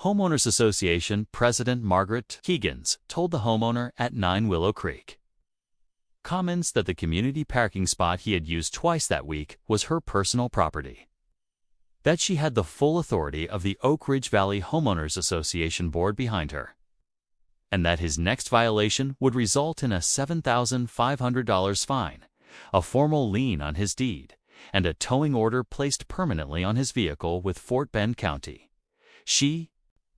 Homeowners Association President Margaret Higgins told the homeowner at 9 Willow Creek Commons that the community parking spot he had used twice that week was her personal property, that she had the full authority of the Oak Ridge Valley Homeowners Association board behind her, and that his next violation would result in a $7,500 fine, a formal lien on his deed, and a towing order placed permanently on his vehicle with Fort Bend County. She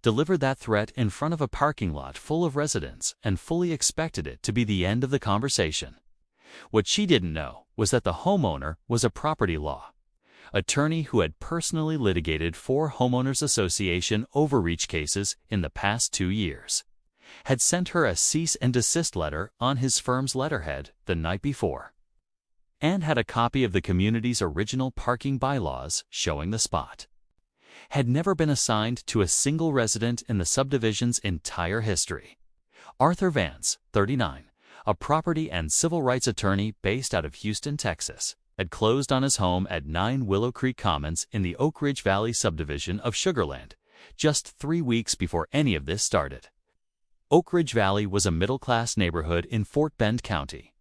delivered that threat in front of a parking lot full of residents and fully expected it to be the end of the conversation. What she didn't know was that the homeowner was a property law attorney who had personally litigated 4 homeowners association overreach cases in the past 2 years, had sent her a cease and desist letter on his firm's letterhead the night before, and had a copy of the community's original parking bylaws showing the spot, had never been assigned to a single resident in the subdivision's entire history. Arthur Vance, 39, a property and civil rights attorney based out of Houston, Texas, had closed on his home at 9 Willow Creek Commons in the Oak Ridge Valley subdivision of Sugarland just 3 weeks before any of this started. Oak Ridge Valley was a middle-class neighborhood in Fort Bend County.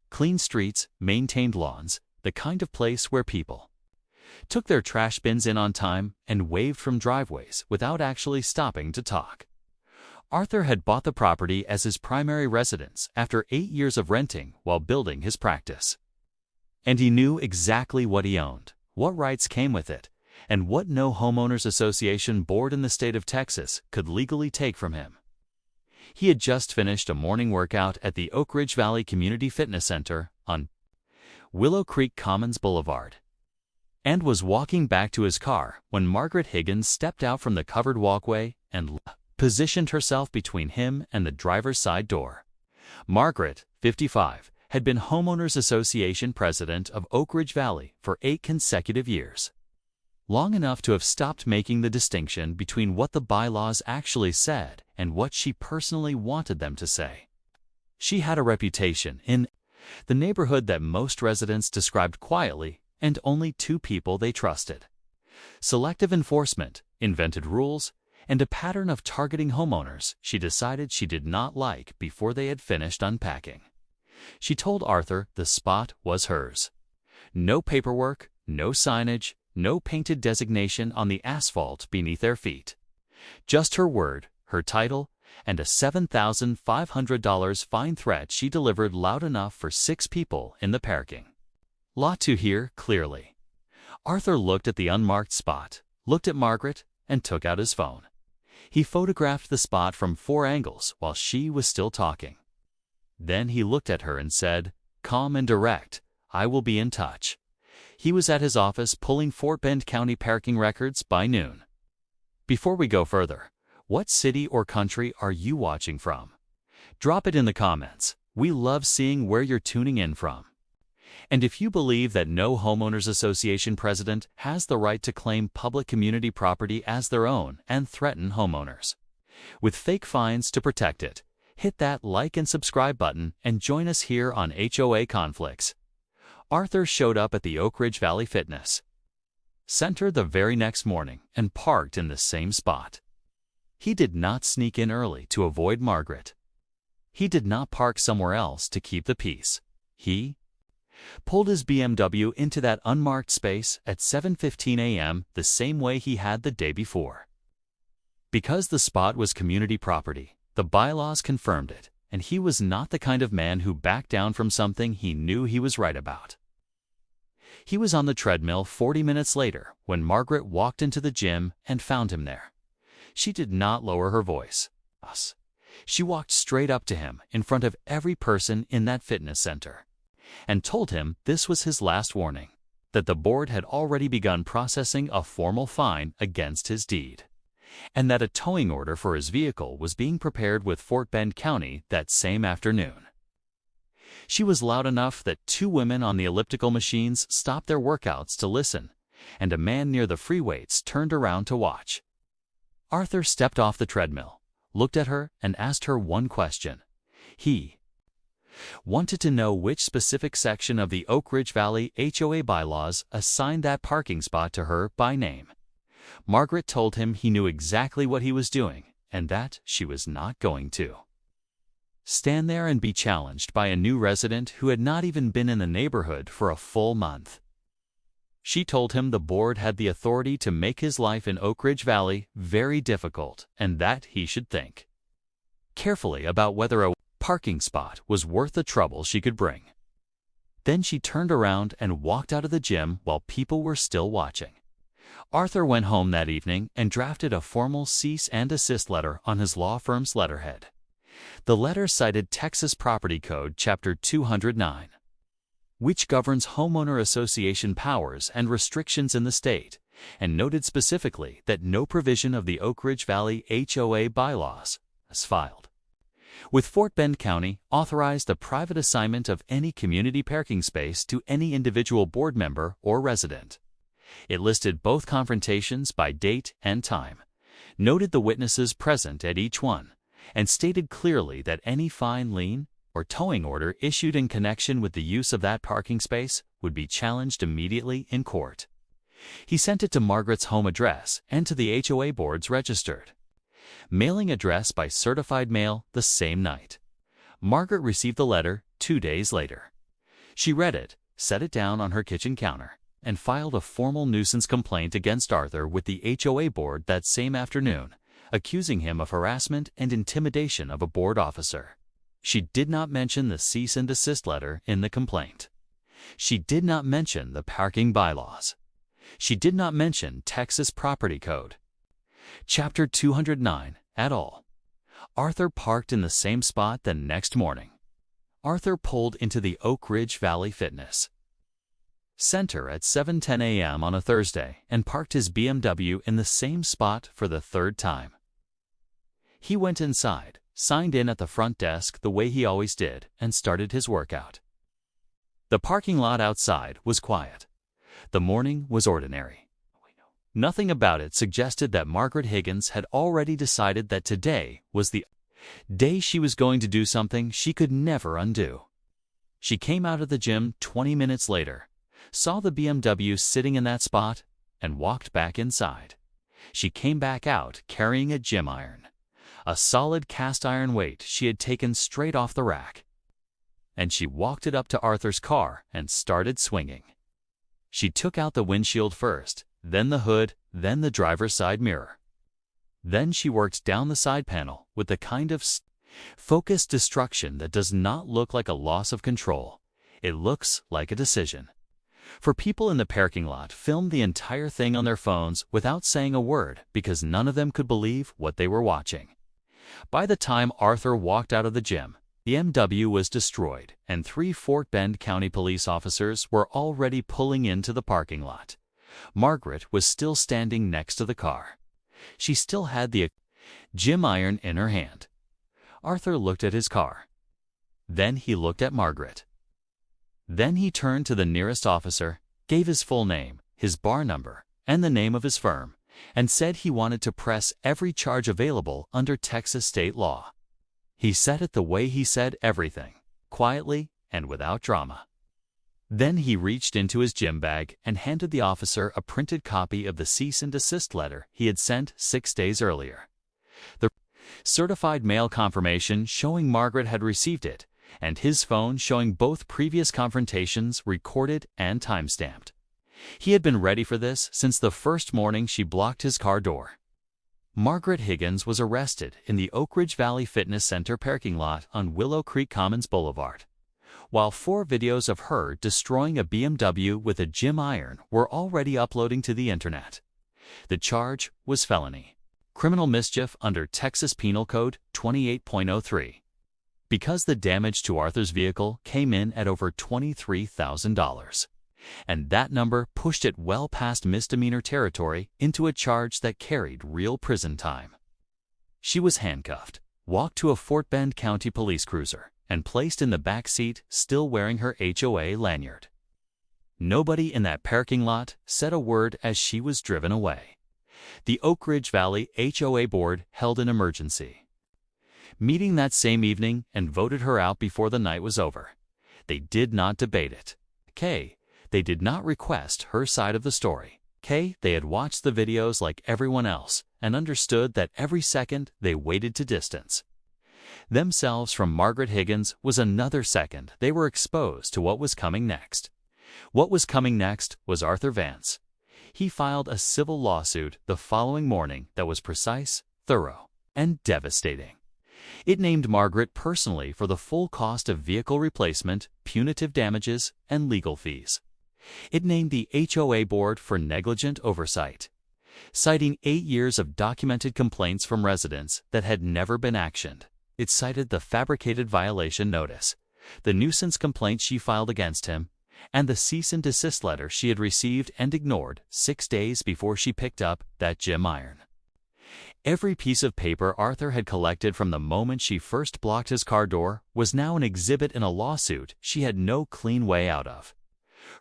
Clean streets, maintained lawns, the kind of place where people took their trash bins in on time and waved from driveways without actually stopping to talk. Arthur had bought the property as his primary residence after 8 years of renting while building his practice. And he knew exactly what he owned, what rights came with it, and what no homeowners association board in the state of Texas could legally take from him. He had just finished a morning workout at the Oak Ridge Valley Community Fitness Center on Willow Creek Commons Boulevard, and was walking back to his car when Margaret Higgins stepped out from the covered walkway and positioned herself between him and the driver's side door. Margaret, 55, had been Homeowners Association president of Oak Ridge Valley for 8 consecutive years, long enough to have stopped making the distinction between what the bylaws actually said and what she personally wanted them to say. She had a reputation in the neighborhood that most residents described quietly, and only 2 people they trusted: selective enforcement, invented rules, and a pattern of targeting homeowners she decided she did not like before they had finished unpacking. She told Arthur the spot was hers. No paperwork, no signage, no painted designation on the asphalt beneath their feet. Just her word, her title, and a $7,500 fine threat she delivered loud enough for 6 people in the parking lot to hear clearly. Arthur looked at the unmarked spot, looked at Margaret, and took out his phone. He photographed the spot from 4 angles while she was still talking. Then he looked at her and said, calm and direct, "I will be in touch." He was at his office pulling Fort Bend County parking records by noon. Before we go further, what city or country are you watching from? Drop it in the comments. We love seeing where you're tuning in from. And if you believe that no homeowners association president has the right to claim public community property as their own and threaten homeowners with fake fines to protect it, hit that like and subscribe button and join us here on HOA Conflicts. Arthur showed up at the Oak Ridge Valley Fitness Center the very next morning and parked in the same spot. He did not sneak in early to avoid Margaret. He did not park somewhere else to keep the peace. He pulled his BMW into that unmarked space at 7:15 a.m. the same way he had the day before. Because the spot was community property, the bylaws confirmed it, and he was not the kind of man who backed down from something he knew he was right about. He was on the treadmill 40 minutes later when Margaret walked into the gym and found him there. She did not lower her voice. She walked straight up to him in front of every person in that fitness center and told him this was his last warning, that the board had already begun processing a formal fine against his deed, and that a towing order for his vehicle was being prepared with Fort Bend County that same afternoon. She was loud enough that 2 women on the elliptical machines stopped their workouts to listen, and a man near the free weights turned around to watch. Arthur stepped off the treadmill, looked at her, and asked her one question. He wanted to know which specific section of the Oak Ridge Valley HOA bylaws assigned that parking spot to her by name. Margaret told him he knew exactly what he was doing and that she was not going to stand there and be challenged by a new resident who had not even been in the neighborhood for a full month. She told him the board had the authority to make his life in Oak Ridge Valley very difficult and that he should think carefully about whether a parking spot was worth the trouble she could bring. Then she turned around and walked out of the gym while people were still watching. Arthur went home that evening and drafted a formal cease and desist letter on his law firm's letterhead. The letter cited Texas Property Code Chapter 209, which governs homeowner association powers and restrictions in the state, and noted specifically that no provision of the Oak Ridge Valley HOA bylaws, as filed with Fort Bend County, authorized the private assignment of any community parking space to any individual board member or resident. It listed both confrontations by date and time, noted the witnesses present at each one, and stated clearly that any fine, lien, or towing order issued in connection with the use of that parking space would be challenged immediately in court. He sent it to Margaret's home address and to the HOA board's registered mailing address by certified mail the same night. Margaret received the letter 2 days later. She read it, set it down on her kitchen counter, and filed a formal nuisance complaint against Arthur with the HOA board that same afternoon, accusing him of harassment and intimidation of a board officer. She did not mention the cease and desist letter in the complaint. She did not mention the parking bylaws. She did not mention Texas Property Code Chapter 209 at all. Arthur parked in the same spot the next morning. Arthur pulled into the Oak Ridge Valley Fitness Center at 7:10 a.m. on a Thursday and parked his BMW in the same spot for the third time. He went inside, signed in at the front desk the way he always did, and started his workout. The parking lot outside was quiet. The morning was ordinary. Nothing about it suggested that Margaret Higgins had already decided that today was the day she was going to do something she could never undo. She came out of the gym 20 minutes later, saw the BMW sitting in that spot, and walked back inside. She came back out carrying a gym iron, a solid cast iron weight she had taken straight off the rack, and she walked it up to Arthur's car and started swinging. She took out the windshield first, then the hood, then the driver's side mirror. Then she worked down the side panel with the kind of focused destruction that does not look like a loss of control. It looks like a decision. For people in the parking lot filmed the entire thing on their phones without saying a word because none of them could believe what they were watching. By the time Arthur walked out of the gym, the BMW was destroyed, and 3 Fort Bend County police officers were already pulling into the parking lot. Margaret was still standing next to the car. She still had the gym iron in her hand. Arthur looked at his car. Then he looked at Margaret. Then he turned to the nearest officer, gave his full name, his bar number, and the name of his firm, and said he wanted to press every charge available under Texas state law. He said it the way he said everything, quietly and without drama. Then he reached into his gym bag and handed the officer a printed copy of the cease and desist letter he had sent 6 days earlier. The certified mail confirmation showing Margaret had received it, and his phone showing both previous confrontations recorded and time-stamped. He had been ready for this since the first morning she blocked his car door. Margaret Higgins was arrested in the Oak Ridge Valley Fitness Center parking lot on Willow Creek Commons Boulevard, while 4 videos of her destroying a BMW with a gym iron were already uploading to the internet. The charge was felony, criminal mischief under Texas Penal Code 28.03. Because the damage to Arthur's vehicle came in at over $23,000. And that number pushed it well past misdemeanor territory into a charge that carried real prison time. She was handcuffed, walked to a Fort Bend County police cruiser, and placed in the back seat still wearing her HOA lanyard. Nobody in that parking lot said a word as she was driven away. The Oak Ridge Valley HOA board held an emergency meeting that same evening and voted her out before the night was over. They did not debate it. They did not request her side of the story. They had watched the videos like everyone else and understood that every second they waited to distance themselves from Margaret Higgins was another second they were exposed to what was coming next. What was coming next was Arthur Vance. He filed a civil lawsuit the following morning that was precise, thorough, and devastating. It named Margaret personally for the full cost of vehicle replacement, punitive damages, and legal fees. It named the HOA board for negligent oversight, citing 8 years of documented complaints from residents that had never been actioned. It cited the fabricated violation notice, the nuisance complaint she filed against him, and the cease and desist letter she had received and ignored 6 days before she picked up that gym iron. Every piece of paper Arthur had collected from the moment she first blocked his car door was now an exhibit in a lawsuit she had no clean way out of.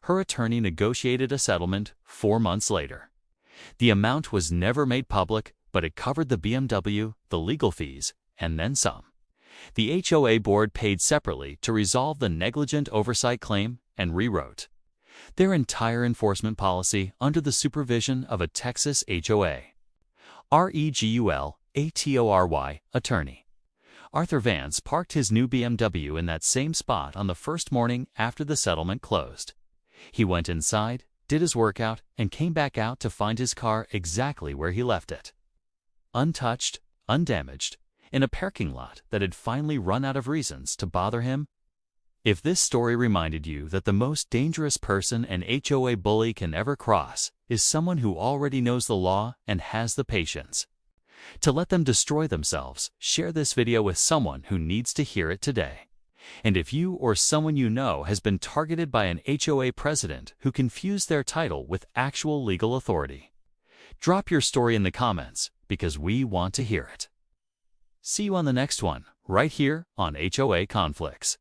Her attorney negotiated a settlement 4 months later. The amount was never made public, but it covered the BMW, the legal fees, and then some. The HOA board paid separately to resolve the negligent oversight claim and rewrote their entire enforcement policy under the supervision of a Texas HOA. REGULATORY attorney. Arthur Vance parked his new BMW in that same spot on the first morning after the settlement closed. He went inside, did his workout, and came back out to find his car exactly where he left it. Untouched, undamaged, in a parking lot that had finally run out of reasons to bother him. If this story reminded you that the most dangerous person an HOA bully can ever cross is someone who already knows the law and has the patience to let them destroy themselves, share this video with someone who needs to hear it today. And if you or someone you know has been targeted by an HOA president who confused their title with actual legal authority, drop your story in the comments because we want to hear it. See you on the next one, right here on HOA Conflicts.